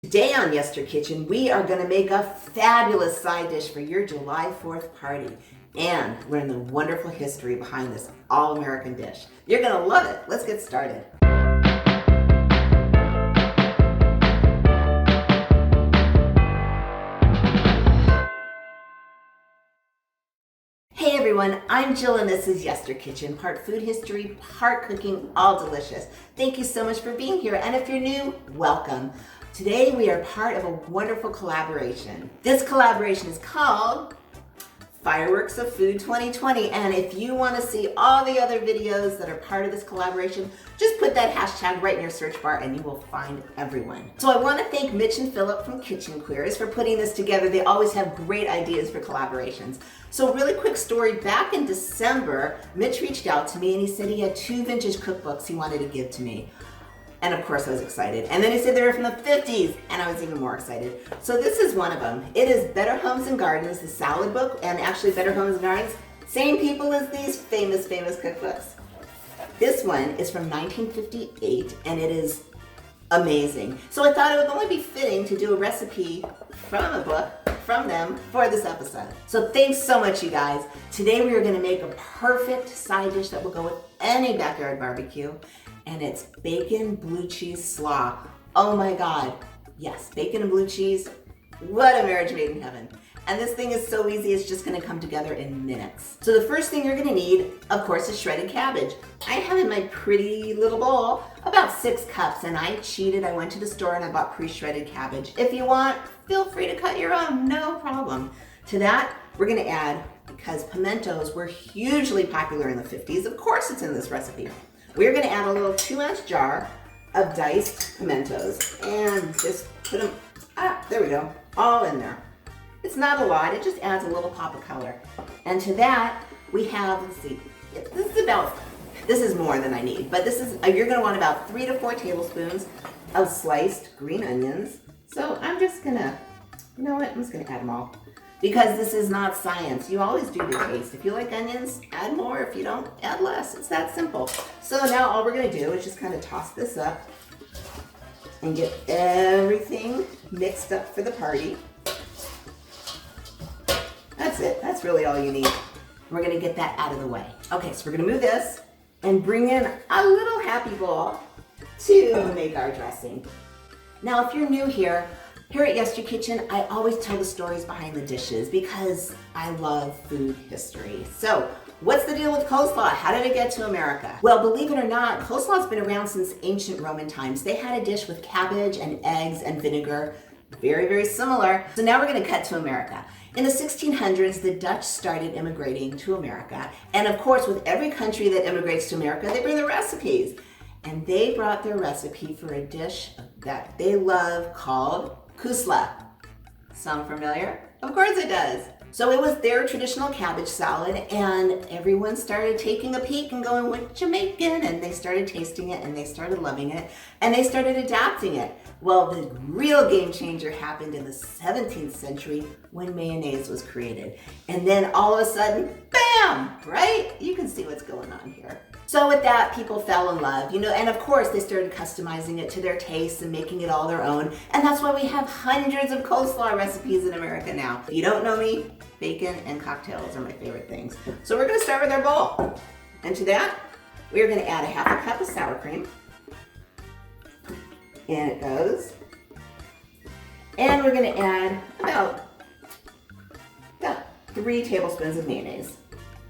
Today on YesterKitchen, we are going to make a fabulous side dish for your July 4th party and learn the wonderful history behind this all-American dish. You're going to love it. Let's get started. Hey everyone, I'm Jill and this is YesterKitchen, part food history, part cooking, all delicious. Thank you so much for being here, and if you're new, welcome. Today we are part of a wonderful collaboration. This collaboration is called Fireworks of Food 2020, and if you want to see all the other videos that are part of this collaboration, just put that hashtag right in your search bar and you will find everyone. So I want to thank Mitch and Philip from Kitchen Queers for putting this together. They always have great ideas for collaborations. So really quick story, back in December, Mitch reached out to me and he said he had 2 vintage cookbooks he wanted to give to me. And of course I was excited. And then he said they were from the 50s, and I was even more excited. So this is one of them. It is Better Homes and Gardens, the salad book, and actually Better Homes and Gardens, same people as these famous cookbooks. This one is from 1958, and it is amazing. So I thought it would only be fitting to do a recipe from a book, from them, for this episode. So thanks so much, you guys. Today we are gonna make a perfect side dish that will go with any backyard barbecue. And it's bacon blue cheese slaw. Oh my God, yes, bacon and blue cheese. What a marriage made in heaven. And this thing is so easy, it's just gonna come together in minutes. So the first thing you're gonna need, of course, is shredded cabbage. I have in my pretty little bowl about 6 cups, and I cheated. I went to the store and I bought pre-shredded cabbage. If you want, feel free to cut your own, no problem. To that, we're gonna add, because pimentos were hugely popular in the 50s, of course it's in this recipe. We're gonna add a little 2-ounce jar of diced pimentos and just put them, there we go, all in there. It's not a lot, it just adds a little pop of color. And to that, we have, let's see, this is more than I need, but this is, you're gonna want about 3 to 4 tablespoons of sliced green onions. So I'm just gonna, you know what, I'm just gonna add them all. Because this is not science. You always do to taste. If you like onions, add more. If you don't, add less. It's that simple. So now all we're gonna do is just kind of toss this up and get everything mixed up for the party. That's it. That's really all you need. We're gonna get that out of the way. Okay, so we're gonna move this and bring in a little happy bowl to make our dressing. Now, if you're new here at YesterKitchen, I always tell the stories behind the dishes because I love food history. So, what's the deal with coleslaw? How did it get to America? Well, believe it or not, coleslaw's been around since ancient Roman times. They had a dish with cabbage and eggs and vinegar, very, very similar. So now we're gonna cut to America. In the 1600s, the Dutch started immigrating to America. And of course, with every country that immigrates to America, they bring their recipes. And they brought their recipe for a dish that they love called Coleslaw. Sound familiar? Of course it does. So it was their traditional cabbage salad, and everyone started taking a peek and going, what you making? And they started tasting it and they started loving it and they started adapting it. Well, the real game changer happened in the 17th century when mayonnaise was created. And then all of a sudden, bam, right? You can see what's going on here. So with that, people fell in love, and of course they started customizing it to their tastes and making it all their own. And that's why we have hundreds of coleslaw recipes in America now. If you don't know me, bacon and cocktails are my favorite things. So we're gonna start with our bowl. And to that, we're gonna add a 1/2 cup of sour cream. And it goes. And we're gonna add about 3 tablespoons of mayonnaise.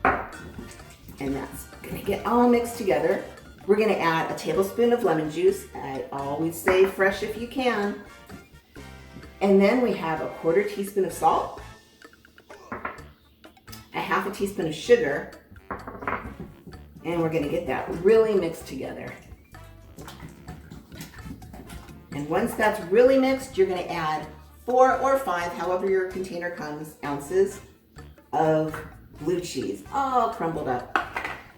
And that's gonna get all mixed together. We're gonna add a tablespoon of lemon juice. I always say fresh if you can. And then we have a 1/4 teaspoon of salt, a 1/2 teaspoon of sugar, and we're gonna get that really mixed together. And once that's really mixed, you're gonna add 4 or 5, however your container comes, ounces of blue cheese, all crumbled up.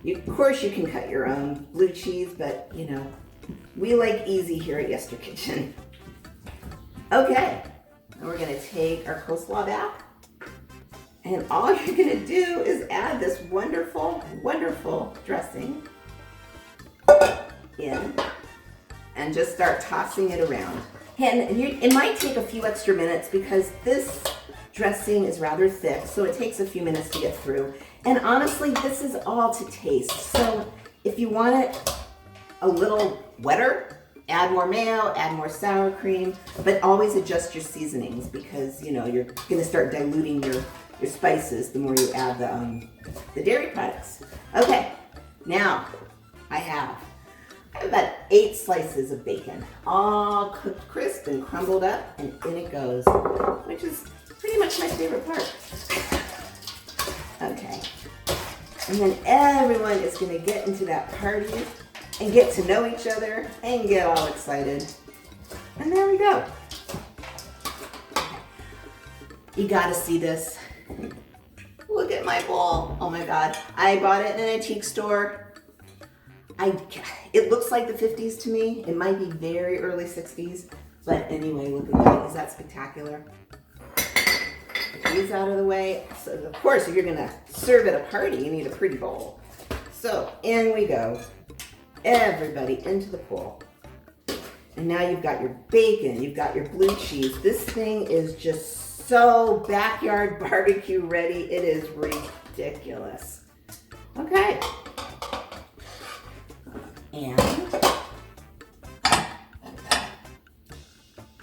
Of course you can cut your own blue cheese, but we like easy here at YesterKitchen. Okay, and we're gonna take our coleslaw back, and all you're gonna do is add this wonderful, wonderful dressing in and just start tossing it around. And it might take a few extra minutes because this dressing is rather thick, so it takes a few minutes to get through. And honestly, this is all to taste. So if you want it a little wetter, add more mayo, add more sour cream, but always adjust your seasonings because, you know, you're gonna start diluting your spices the more you add the dairy products. Okay, now I have about 8 slices of bacon, all cooked crisp and crumbled up, and in it goes, which is pretty much my favorite part. Okay, and then everyone is gonna get into that party and get to know each other and get all excited. And there we go. You gotta see this. Look at my bowl. Oh my God. I bought it in an antique store. It looks like the 50s to me. It might be very early 60s. But anyway, look at that. Is that spectacular? Get these out of the way. So of course, if you're gonna serve at a party, you need a pretty bowl. So in we go. Everybody into the bowl. And now you've got your bacon, you've got your blue cheese. This thing is just so backyard barbecue ready. It is ridiculous. Okay. And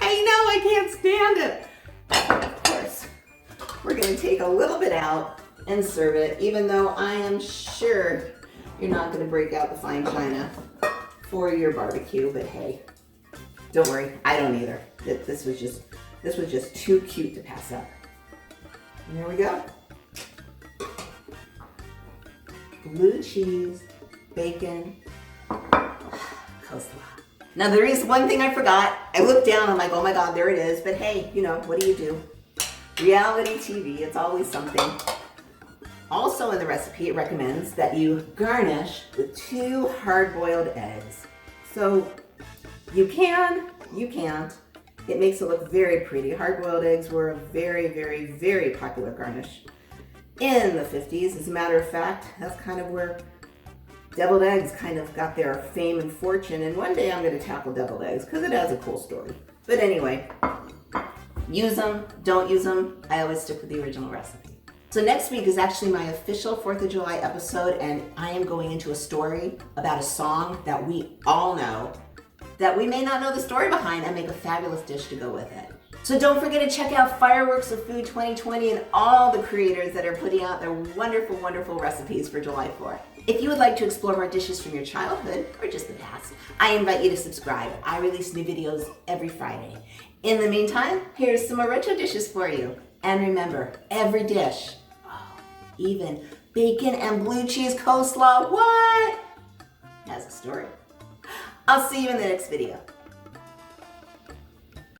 I know I can't stand it. Of course, we're going to take a little bit out and serve it, even though I am sure you're not going to break out the fine china for your barbecue, but hey, don't worry, I don't either. This was just too cute to pass up. And there we go. Blue cheese, bacon, coleslaw. Now there is one thing I forgot. I looked down, I'm like, oh my God, there it is. But hey, you know, what do? Reality TV, it's always something. Also in the recipe, it recommends that you garnish with 2 hard-boiled eggs. So you can, you can't. It makes it look very pretty. Hard-boiled eggs were a very, very, very popular garnish in the 50s. As a matter of fact, that's kind of where deviled eggs kind of got their fame and fortune. And one day I'm going to tackle deviled eggs because it has a cool story. But anyway, use them, don't use them. I always stick with the original recipe. So next week is actually my official 4th of July episode, and I am going into a story about a song that we all know, that we may not know the story behind, and make a fabulous dish to go with it. So don't forget to check out Fireworks of Food 2020 and all the creators that are putting out their wonderful, wonderful recipes for July 4th. If you would like to explore more dishes from your childhood, or just the past, I invite you to subscribe. I release new videos every Friday. In the meantime, here's some more retro dishes for you. And remember, every dish, even bacon and blue cheese coleslaw, what? Has a story. I'll see you in the next video.